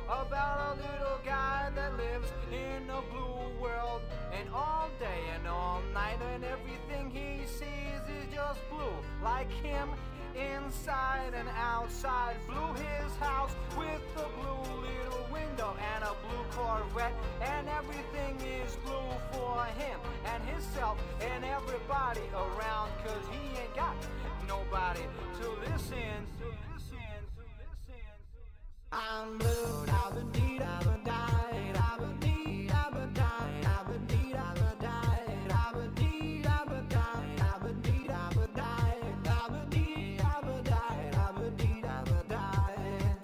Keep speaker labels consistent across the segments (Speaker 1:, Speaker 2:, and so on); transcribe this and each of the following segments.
Speaker 1: about a little guy that lives in a blue world, and all day and all night, and everything he sees is just blue, like him inside and outside. Blue his house with a blue little window and a blue Corvette, and everything is blue for him and himself and everybody around, 'cause he ain't got nobody to listen. I'm blue, I've been deed, I've been died, I've been deed, I've been died, I've been deed, I've been died, I've been deed, I've been died, I've been deed, I've been died, I've been deed, I've been died, I've been deed, I've been died.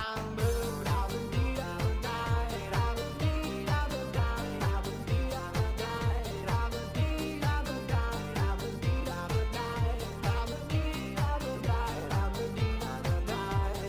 Speaker 1: I'm blue, I've been deed, I've been died, I've been deed, I've been died, I've been deed, I've been died, I've been deed, I've been died, I've been deed, I've been died, I've been deed, I've been died, I've been deed, I've been died.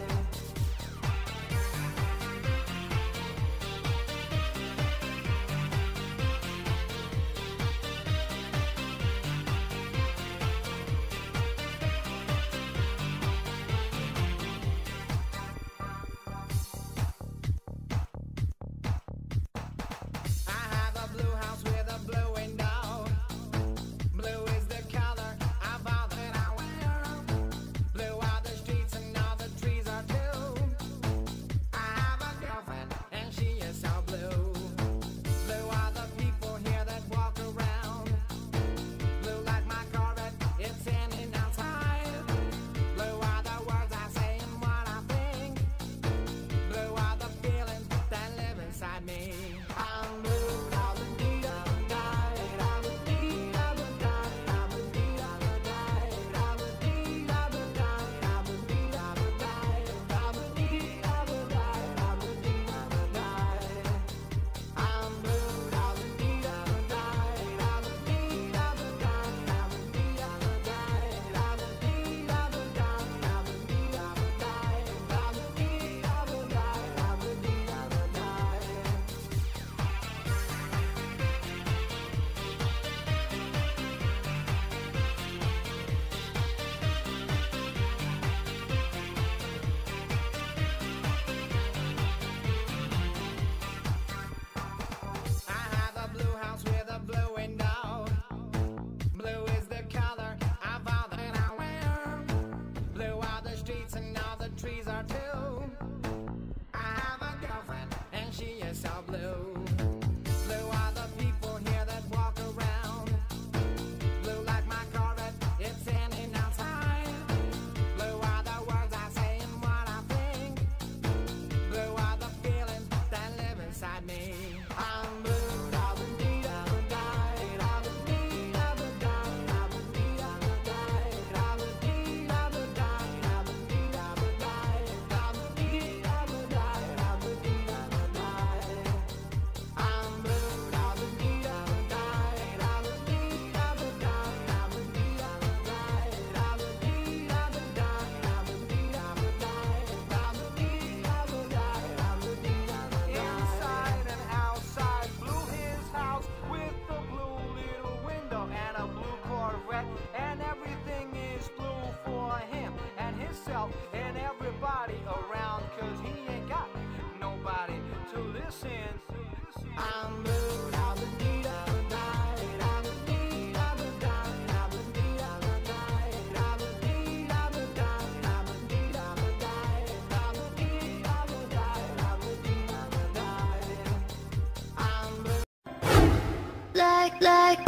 Speaker 1: And everything is blue for him and himself and everybody around, 'cause he ain't got nobody to listen. I'm blue, I've been deed, I've been died, I've been deed, I've been died, I've been deed, I've been died, I've been deed, I've been died, I've been deed, I've been died, I've been deed, I've been died, I've been deed, I've been died. I'm blue.
Speaker 2: Like